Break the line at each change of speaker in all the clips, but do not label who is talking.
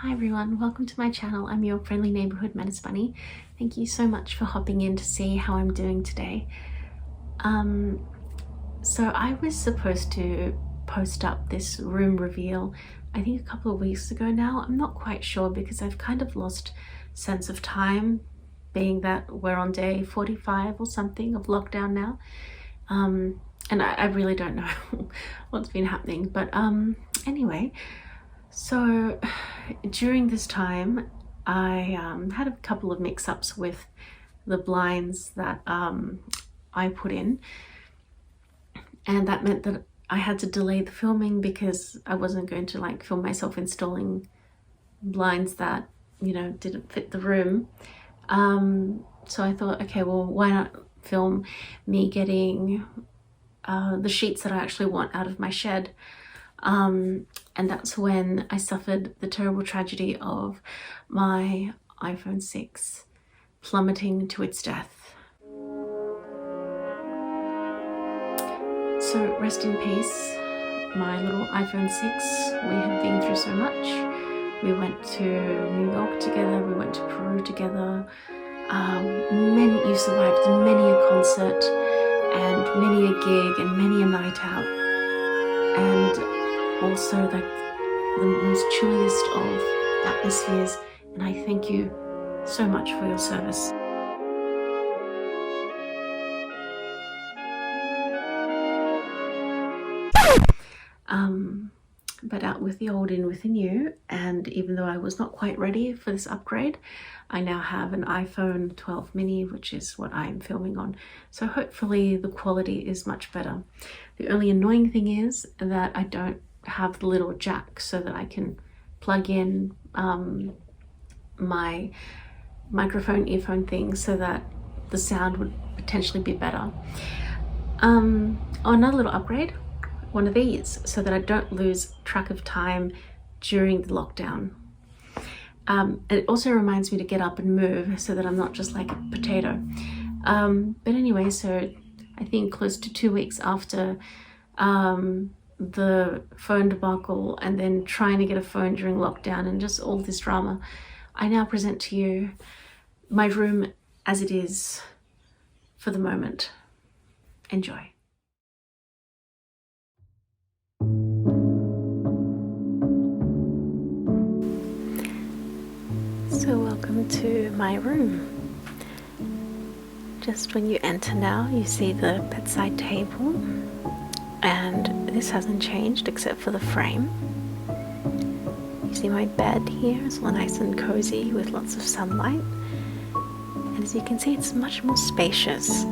Hi everyone, welcome to my channel. I'm your friendly neighborhood Menace Bunny. Thank you so much for hopping in to see how I'm doing today. So I was supposed to post up this room reveal I think a couple of weeks ago now. I'm not quite sure because I've kind of lost sense of time, being that we're on day 45 or something of lockdown now. And I really don't know what's been happening, but anyway, so during this time I had a couple of mix-ups with the blinds that I put in, and that meant that I had to delay the filming because I wasn't going to film myself installing blinds that, you know, didn't fit the room. So I thought, okay, well, why not film me getting the sheets that I actually want out of my shed. And that's when I suffered the terrible tragedy of my iPhone 6 plummeting to its death. So rest in peace, my little iPhone 6. We have been through so much. We went to New York together, we went to Peru together. You survived many a concert and many a gig and many a night out, and also the most chilliest of atmospheres, and I thank you so much for your service. But out with the old, in with the new, and even though I was not quite ready for this upgrade, I now have an iPhone 12 mini, which is what I'm filming on, so hopefully the quality is much better. The only annoying thing is that I don't have the little jack so that I can plug in my microphone earphone thing so that the sound would potentially be better. Another little upgrade, one of these, so that I don't lose track of time during the lockdown. And it also reminds me to get up and move so that I'm not just like a potato. But anyway, so I think close to 2 weeks after the phone debacle and then trying to get a phone during lockdown and just all this drama, I now present to you my room as it is for the moment. Enjoy. So welcome to my room. Just when you enter now, you see the bedside table, and this hasn't changed except for the frame. You see my bed here is all nice and cozy with lots of sunlight, and as you can see, it's much more spacious.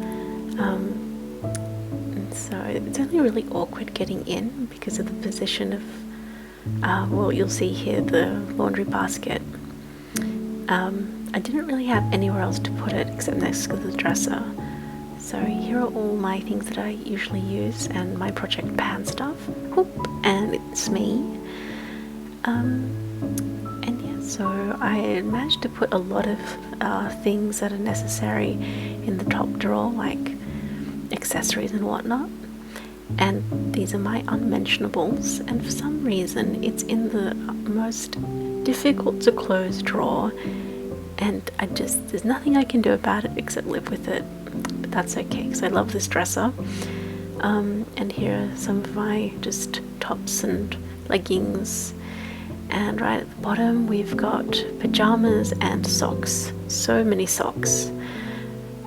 So it's only really awkward getting in because of the position of, well, you'll see here the laundry basket. I didn't really have anywhere else to put it except next to the dresser. So here are all my things that I usually use and my Project Pan stuff. Whoop, and it's me. And yeah, so I managed to put a lot of things that are necessary in the top drawer, like accessories and whatnot. And these are my unmentionables, and for some reason it's in the most difficult to close drawer, and there's nothing I can do about it except live with it, but that's okay because I love this dresser. And here are some of my just tops and leggings, and right at the bottom we've got pajamas and socks. So many socks.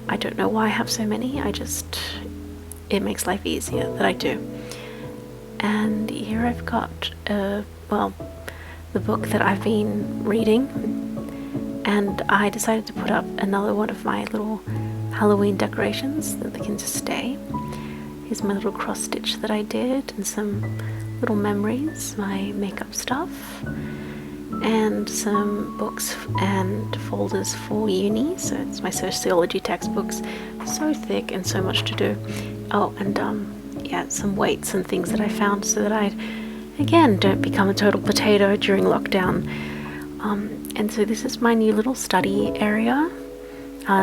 I don't know why I have so many, it makes life easier that I do. And here I've got well, the book that I've been reading, and I decided to put up another one of my little Halloween decorations that they can just stay. Here's my little cross stitch that I did, and some little memories, my makeup stuff, and some books and folders for uni. So it's my sociology textbooks, so thick and so much to do. Oh, and yeah, some weights and things that I found so that I again don't become a total potato during lockdown. And so this is my new little study area.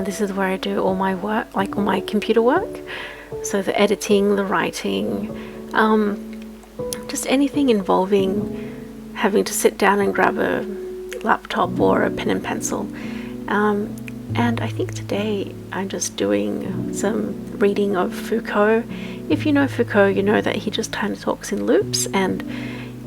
This is where I do all my work, like all my computer work, so the editing, the writing, just anything involving having to sit down and grab a laptop or a pen and pencil. And I think today I'm just doing some reading of Foucault. If you know Foucault, you know that he just kind of talks in loops, and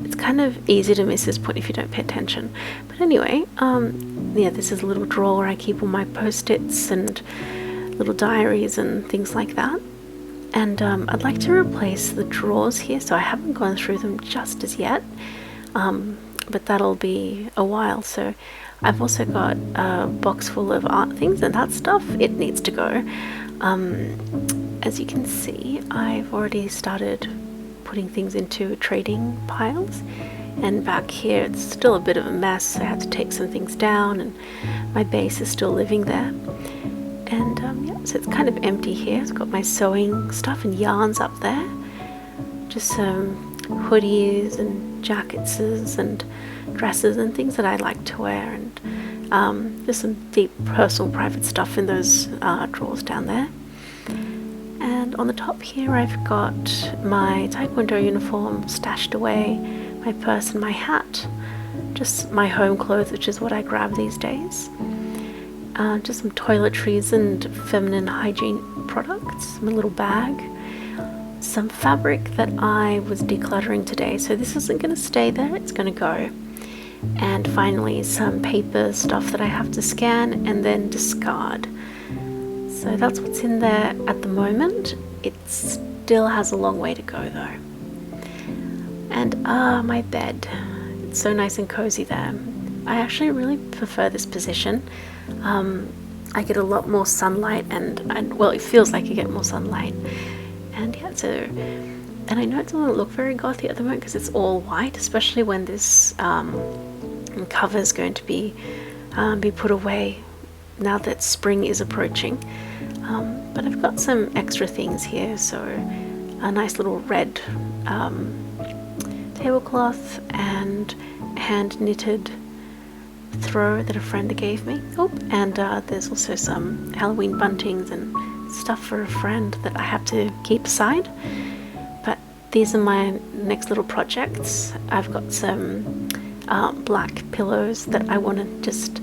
it's kind of easy to miss this point if you don't pay attention. But anyway, yeah, this is a little drawer where I keep all my post-its and little diaries and things like that. And I'd like to replace the drawers here, so I haven't gone through them just as yet, but that'll be a while. So I've also got a box full of art things, and that stuff, it needs to go. As you can see, I've already started putting things into trading piles, and back here it's still a bit of a mess. I had to take some things down, and my base is still living there. And yeah, so it's kind of empty here. I've got my sewing stuff and yarns up there, just some hoodies and jackets and dresses and things that I like to wear, and just some deep personal private stuff in those drawers down there. And on the top here I've got my taekwondo uniform stashed away, my purse and my hat, just my home clothes, which is what I grab these days. Just some toiletries and feminine hygiene products, my little bag, some fabric that I was decluttering today, so this isn't going to stay there, it's going to go. And finally some paper stuff that I have to scan and then discard. So that's what's in there at the moment. It still has a long way to go though. And my bed, it's so nice and cozy there. I actually really prefer this position. I get a lot more sunlight, and well, it feels like you get more sunlight. And yeah, so, and I know it doesn't look very gothy at the moment because it's all white, especially when this cover is going to be put away now that spring is approaching. But I've got some extra things here, so a nice little red tablecloth and hand knitted throw that a friend gave me. Oh, and there's also some Halloween buntings and stuff for a friend that I have to keep aside. But these are my next little projects. I've got some black pillows that I want to just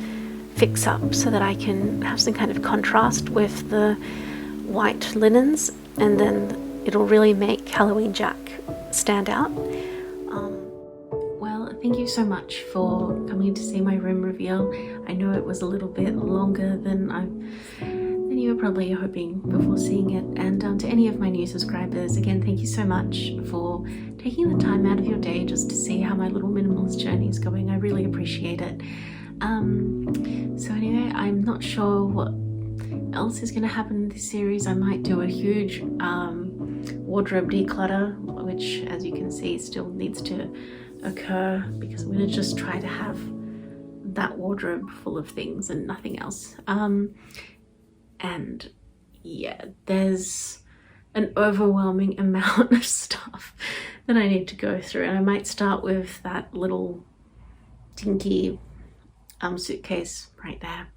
fix up so that I can have some kind of contrast with the white linens, and then it'll really make Halloween Jack stand out. Well, thank you so much for coming to see my room reveal. I know it was a little bit longer than you were probably hoping before seeing it. And to any of my new subscribers, again, thank you so much for taking the time out of your day just to see how my little minimalist journey is going. I really appreciate it. So anyway, I'm not sure what else is going to happen in this series. I might do a huge wardrobe declutter, which, as you can see, still needs to occur, because I'm going to just try to have that wardrobe full of things and nothing else. And yeah, there's an overwhelming amount of stuff that I need to go through, and I might start with that little dinky suitcase right there.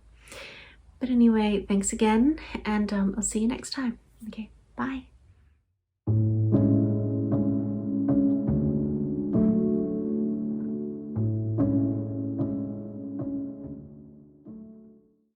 But anyway, thanks again, and I'll see you next time. Okay, bye.